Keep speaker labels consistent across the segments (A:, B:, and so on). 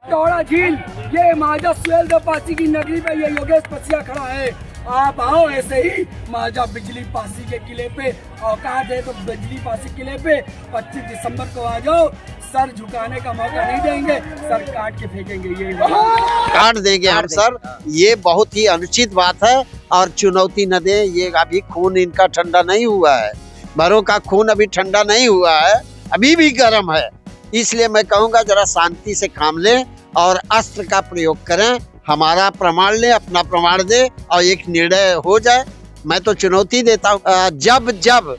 A: टौड़ा झील, ये महाराजा सुहेल देव पासी की नगरी पे ये योगेश पसिया खड़ा है। आप आओ ऐसे ही महाराजा बिजली पासी के किले पे, औकात है तो बिजली पासी किले पे 25 दिसंबर को आ जाओ। सर झुकाने का मौका नहीं देंगे, सर काट के फेंकेंगे। ये
B: काट देंगे हम सर, ये बहुत ही अनुचित बात है। और चुनौती न दे, ये अभी खून इनका ठंडा नहीं हुआ है, भरों का खून अभी ठंडा नहीं हुआ है, अभी भी गर्म है। इसलिए मैं कहूँगा जरा शांति से काम लें और अस्त्र का प्रयोग करें। हमारा प्रमाण ले, अपना प्रमाण दे और एक निर्णय हो जाए। मैं तो चुनौती देता हूँ, जब जब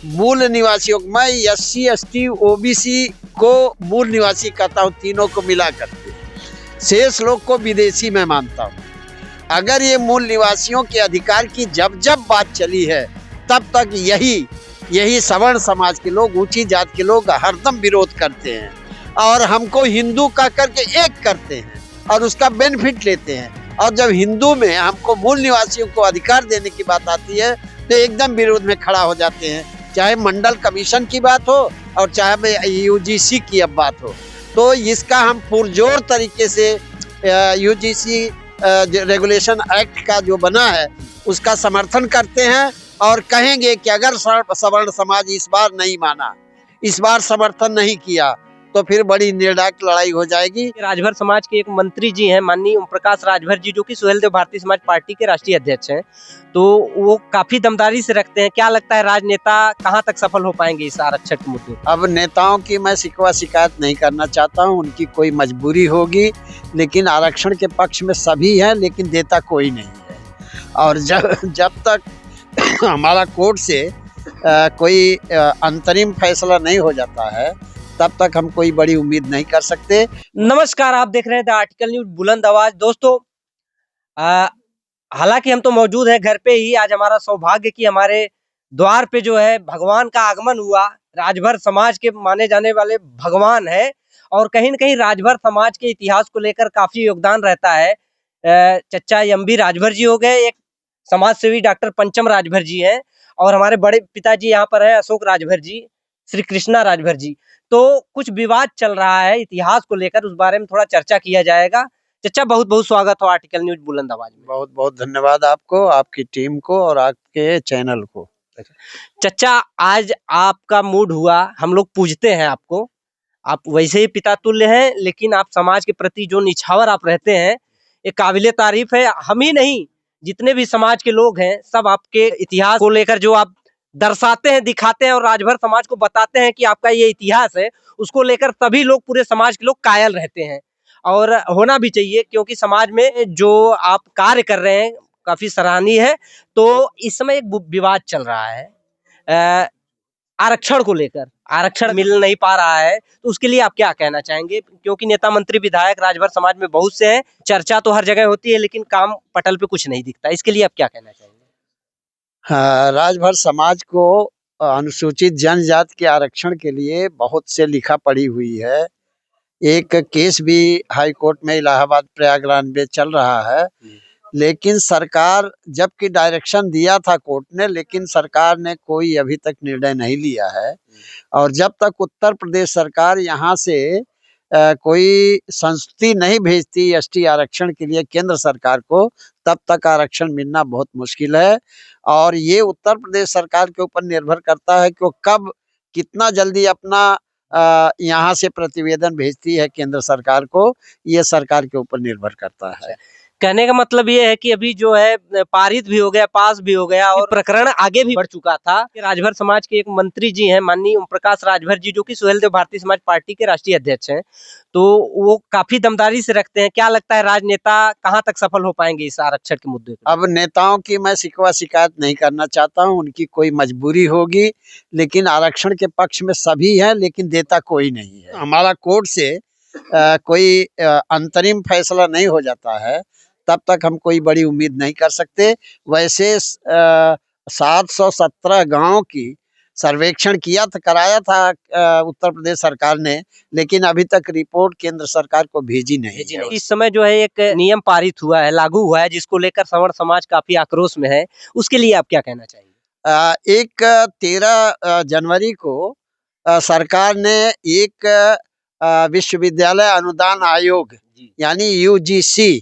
B: मूल निवासियों को, मैं SC ST OBC को मूल निवासी कहता हूँ, तीनों को मिला करके, शेष लोग को विदेशी मैं मानता हूँ। अगर ये मूल निवासियों के अधिकार की जब जब बात चली है, तब तक यही सवर्ण समाज के लोग, ऊंची जात के लोग हरदम विरोध करते हैं और हमको हिंदू कह करके एक करते हैं और उसका बेनिफिट लेते हैं। और जब हिंदू में हमको मूल निवासियों को अधिकार देने की बात आती है तो एकदम विरोध में खड़ा हो जाते हैं, चाहे मंडल कमीशन की बात हो और चाहे UGC की अब बात हो। तो इसका हम पुरजोर तरीके से UGC रेगुलेशन एक्ट का जो बना है उसका समर्थन करते हैं और कहेंगे कि अगर सवर्ण समाज इस बार नहीं माना, इस बार समर्थन नहीं किया, तो फिर बड़ी निर्णायक लड़ाई हो जाएगी।
C: राजभर समाज के एक मंत्री जी हैं, माननीय ओम प्रकाश राजभर जी, जो कि सुहेल देव भारतीय समाज पार्टी के राष्ट्रीय अध्यक्ष हैं, तो वो काफी दमदारी से रखते हैं। क्या लगता है राजनेता कहां तक सफल हो पाएंगे इस आरक्षण के मुद्दे?
B: अब नेताओं की मैं शिकवा शिकायत नहीं करना चाहता हूं, उनकी कोई मजबूरी होगी, लेकिन आरक्षण के पक्ष में सभी हैं, लेकिन देता कोई नहीं है। और जब तक हमारा कोर्ट से कोई अंतरिम फैसला नहीं हो जाता है, तब तक हम कोई बड़ी उम्मीद नहीं कर सकते।
C: नमस्कार, आप देख रहे हैं द आर्टिकल न्यूज बुलंद आवाज। दोस्तों, हालांकि हम तो मौजूद हैं घर पे ही। आज हमारा सौभाग्य कि हमारे द्वार पे जो है भगवान का आगमन हुआ। राजभर समाज के माने जाने वाले भगवान है और कहीं न कहीं राजभर समाज के इतिहास को लेकर काफी योगदान रहता है। चच्चा MB राजभर जी हो गए, एक समाज सेवी डॉक्टर पंचम राजभर जी हैं और हमारे बड़े पिताजी यहाँ पर है अशोक राजभर जी, श्री कृष्णा राजभर जी। तो कुछ विवाद चल रहा है इतिहास को लेकर, उस बारे में थोड़ा चर्चा किया जाएगा। चच्चा, बहुत बहुत स्वागत हो आर्टिकल न्यूज बुलंद आवाज में।
B: बहुत बहुत धन्यवाद आपको, आपकी टीम को और आपके चैनल को।
C: चच्चा, आज आपका मूड हुआ, हम लोग पूजते हैं आपको, आप वैसे ही पिता तुल्य हैं, लेकिन आप समाज के प्रति जो निछावर आप रहते हैं ये काबिले तारीफ है। हम ही नहीं, जितने भी समाज के लोग हैं सब आपके इतिहास को लेकर जो आप दर्शाते हैं, दिखाते हैं और राजभर समाज को बताते हैं कि आपका ये इतिहास है, उसको लेकर सभी लोग, पूरे समाज के लोग कायल रहते हैं और होना भी चाहिए, क्योंकि समाज में जो आप कार्य कर रहे हैं काफी सराहनीय है। तो इस समय एक विवाद चल रहा है आरक्षण को लेकर, आरक्षण मिल नहीं पा रहा है, तो उसके लिए आप क्या कहना चाहेंगे? क्योंकि नेता मंत्री विधायक राजभर समाज में बहुत से हैं, चर्चा तो हर जगह होती है लेकिन काम पटल पे कुछ नहीं दिखता, इसके लिए आप क्या कहना चाहेंगे?
B: हाँ, राजभर समाज को अनुसूचित जनजाति के आरक्षण के लिए बहुत से लिखा पड़ी हुई है। एक केस भी हाई कोर्ट में इलाहाबाद प्रयागराज में चल रहा है, लेकिन सरकार, जबकि डायरेक्शन दिया था कोर्ट ने, लेकिन सरकार ने कोई अभी तक निर्णय नहीं लिया है। और जब तक उत्तर प्रदेश सरकार यहाँ से कोई संस्तुति नहीं भेजती ST आरक्षण के लिए केंद्र सरकार को, तब तक आरक्षण मिलना बहुत मुश्किल है। और ये उत्तर प्रदेश सरकार के ऊपर निर्भर करता है कि वो कब, कितना जल्दी अपना यहाँ से प्रतिवेदन भेजती है केंद्र सरकार को, ये सरकार के ऊपर निर्भर करता है।
C: कहने का मतलब ये है कि अभी जो है पारित भी हो गया, पास भी हो गया और प्रकरण आगे भी बढ़ चुका था। राजभर समाज के एक मंत्री जी हैं, माननीय ओम प्रकाश राजभर जी, जो कि सुहेल देव भारतीय समाज पार्टी के राष्ट्रीय अध्यक्ष हैं, तो वो काफी दमदारी से रखते हैं। क्या लगता है राजनेता कहां तक सफल हो पाएंगे इस आरक्षण के मुद्दे पे?
B: अब नेताओं की मैं शिकवा शिकायत नहीं करना चाहता हूं, उनकी कोई मजबूरी होगी, लेकिन आरक्षण के पक्ष में सभी हैं, लेकिन देता कोई नहीं है। हमारा कोर्ट से कोई अंतरिम फैसला नहीं हो जाता है, तब तक हम कोई बड़ी उम्मीद नहीं कर सकते। वैसे 717 गांवों की सर्वेक्षण कराया था उत्तर प्रदेश सरकार ने, लेकिन अभी तक रिपोर्ट केंद्र सरकार को भेजी नहीं है।
C: इस समय जो है एक नियम पारित हुआ है, लागू हुआ है, जिसको लेकर सवर्ण समाज काफी आक्रोश में है, उसके लिए आप क्या कहना चाहेंगे?
B: एक 13 जनवरी को सरकार ने एक विश्वविद्यालय अनुदान आयोग यानी यूजीसी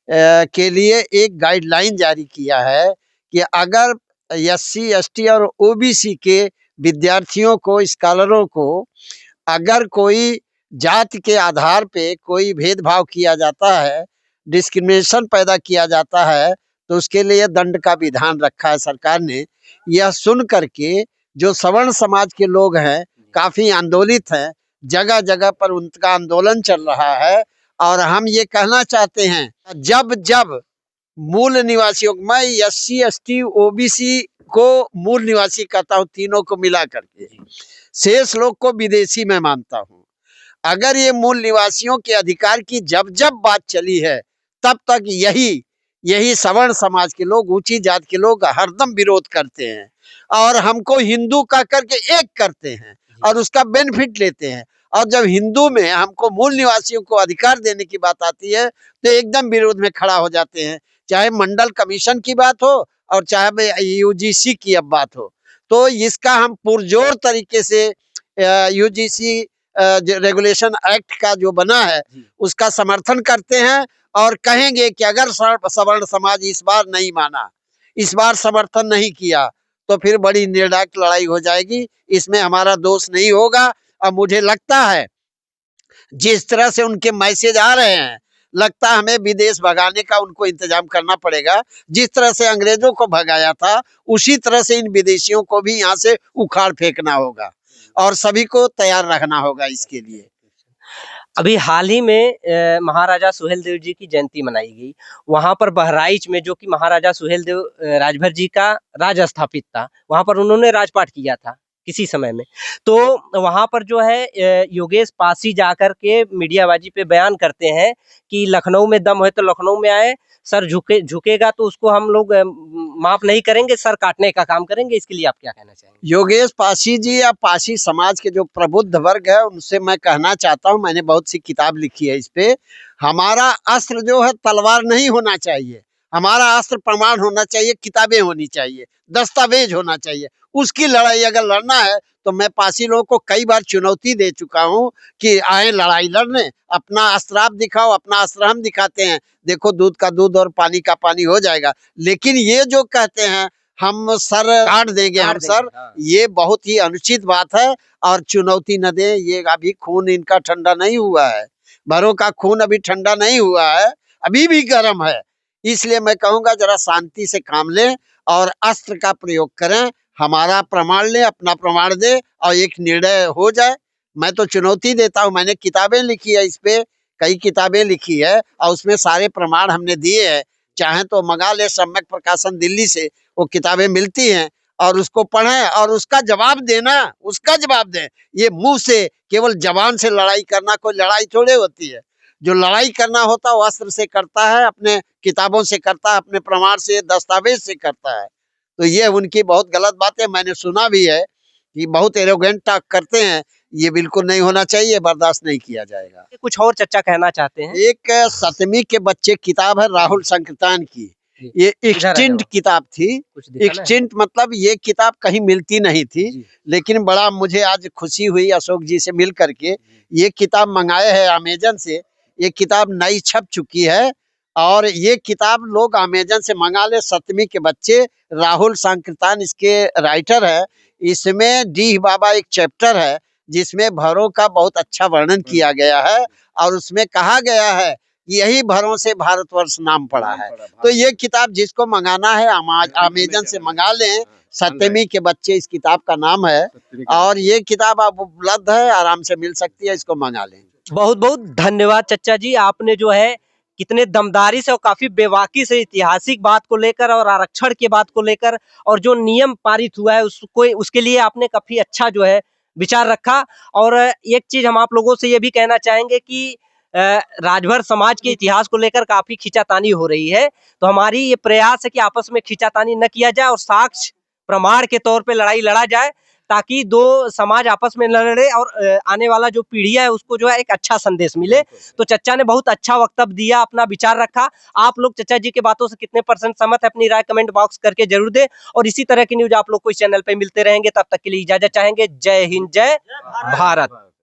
B: के लिए एक गाइडलाइन जारी किया है कि अगर एससी, एसटी और ओबीसी के विद्यार्थियों को, स्कॉलरों को अगर कोई जाति के आधार पे कोई भेदभाव किया जाता है, डिस्क्रिमिनेशन पैदा किया जाता है, तो उसके लिए दंड का विधान रखा है सरकार ने। यह सुन करके जो सवर्ण समाज के लोग हैं काफी आंदोलित हैं, जगह जगह पर उनका आंदोलन चल रहा है। और हम ये कहना चाहते हैं, जब जब मूल निवासियों, मैं एससी, एसटी, ओबीसी को मूल निवासी कहता हूँ, तीनों को मिला करके, शेष लोग को विदेशी मैं मानता हूँ। अगर ये मूल निवासियों के अधिकार की जब जब बात चली है, तब तक यही सवर्ण समाज के लोग, ऊंची जात के लोग हरदम विरोध करते हैं और हमको हिंदू कह करके एक करते हैं और उसका बेनिफिट लेते हैं। और जब हिंदू में हमको मूल निवासियों को अधिकार देने की बात आती है तो एकदम विरोध में खड़ा हो जाते हैं, चाहे मंडल कमीशन की बात हो और चाहे यूजीसी की अब बात हो। तो इसका हम पुरजोर तरीके से यूजीसी रेगुलेशन एक्ट का जो बना है उसका समर्थन करते हैं और कहेंगे कि अगर सवर्ण समाज इस बार नहीं माना, इस बार समर्थन नहीं किया, तो फिर बड़ी निर्णायक लड़ाई हो जाएगी। इसमें हमारा दोष नहीं होगा। और मुझे लगता है जिस तरह से उनके मैसेज आ रहे हैं, लगता है हमें विदेश भगाने का उनको इंतजाम करना पड़ेगा। जिस तरह से अंग्रेजों को भगाया था, उसी तरह से इन विदेशियों को भी यहाँ से उखाड़ फेंकना होगा और सभी को तैयार रखना होगा इसके लिए।
C: अभी हाल ही में महाराजा सुहेलदेव जी की जयंती मनाई गई। वहां पर बहराइच में, जो कि महाराजा सुहेलदेव राजभर जी का राज स्थापित था, वहां पर उन्होंने राजपाट किया था किसी समय में। तो वहां पर जो है योगेश पासी जाकर के मीडियाबाजी पे बयान करते हैं कि लखनऊ में दम है तो लखनऊ में आए, सर झुकेगा तो उसको हम लोग माफ नहीं करेंगे, सर काटने का काम करेंगे। इसके लिए आप क्या कहना चाहेंगे?
B: योगेश पासी जी या पासी समाज के जो प्रबुद्ध वर्ग है, उनसे मैं कहना चाहता हूं, मैंने बहुत सी किताब लिखी है इस पे, हमारा अस्त्र जो है तलवार नहीं होना चाहिए, हमारा अस्त्र प्रमाण होना चाहिए, किताबें होनी चाहिए, दस्तावेज होना चाहिए। उसकी लड़ाई अगर लड़ना है तो मैं पासी लोगों को कई बार चुनौती दे चुका हूं कि आए लड़ाई लड़ने, अपना अस्त्र आप दिखाओ, अपना अस्त्र हम दिखाते हैं, देखो दूध का दूध और पानी का पानी हो जाएगा। लेकिन ये जो कहते हैं हम सर काट देंगे, हम सर, ये बहुत ही अनुचित बात है। और चुनौती न दे, ये अभी खून इनका ठंडा नहीं हुआ है, भरों का खून अभी ठंडा नहीं हुआ है, अभी भी गर्म है। इसलिए मैं कहूंगा जरा शांति से काम लें और अस्त्र का प्रयोग करें, हमारा प्रमाण ले, अपना प्रमाण दे और एक निर्णय हो जाए। मैं तो चुनौती देता हूं, मैंने किताबें लिखी है इस पे, कई किताबें लिखी है और उसमें सारे प्रमाण हमने दिए हैं। चाहे तो मंगा ले, सम्यक प्रकाशन दिल्ली से वो किताबें मिलती हैं और उसको पढ़ें और उसका जवाब देना, उसका जवाब दें। ये मुंह से केवल जबान से लड़ाई करना कोई लड़ाई थोड़े होती है। जो लड़ाई करना होता है वो अस्त्र से करता है, अपने किताबों से करता है, अपने प्रमाण से, दस्तावेज से करता है। तो ये उनकी बहुत गलत बात है। मैंने सुना भी है कि बहुत एरोगेंट टॉक करते हैं, ये बिल्कुल नहीं होना चाहिए, बर्दाश्त नहीं किया जाएगा।
C: कुछ और चर्चा कहना चाहते हैं?
B: एक 7वीं के बच्चे किताब है राहुल संकीर्तन की, ये एक्सटिंक्ट किताब थी। एक्सटिंक्ट मतलब ये किताब कहीं मिलती नहीं थी, लेकिन बड़ा मुझे आज खुशी हुई अशोक जी से मिल करके। ये किताब मंगाए है अमेजन से, ये किताब नई छप चुकी है और ये किताब लोग अमेजन से मंगा ले। 7वीं के बच्चे, राहुल संकीर्तन इसके राइटर है। इसमें डी बाबा एक चैप्टर है जिसमें भरों का बहुत अच्छा वर्णन किया गया है और उसमें कहा गया है यही भरों से भारतवर्ष नाम पड़ा है। तो ये किताब जिसको मंगाना है अमेजन से मंगा लें। 7वीं के बच्चे इस किताब का नाम है और ये किताब आप उपलब्ध है, आराम से मिल सकती है, इसको मंगा लें।
C: बहुत बहुत धन्यवाद चच्चा जी, आपने जो है कितने दमदारी से और काफी बेबाकी से ऐतिहासिक बात को लेकर और आरक्षण की बात को लेकर और जो नियम पारित हुआ है उसको, उसके लिए आपने काफी अच्छा जो है विचार रखा। और एक चीज हम आप लोगों से ये भी कहना चाहेंगे कि राजभर समाज के इतिहास को लेकर काफी खींचातानी हो रही है, तो हमारी ये प्रयास है कि आपस में खींचातानी न किया जाए और साक्ष्य प्रमाण के तौर पे लड़ाई लड़ा जाए, ताकि दो समाज आपस में न लड़े और आने वाला जो पीढ़ी है उसको जो है एक अच्छा संदेश मिले। तो चच्चा ने बहुत अच्छा वक्तव्य दिया, अपना विचार रखा। आप लोग चच्चा जी के बातों से कितने % सहमत है, अपनी राय कमेंट बॉक्स करके जरूर दे। और इसी तरह की न्यूज आप लोग को इस चैनल पे मिलते रहेंगे। तब तक के लिए इजाजत चाहेंगे। जय हिंद, जय भारत।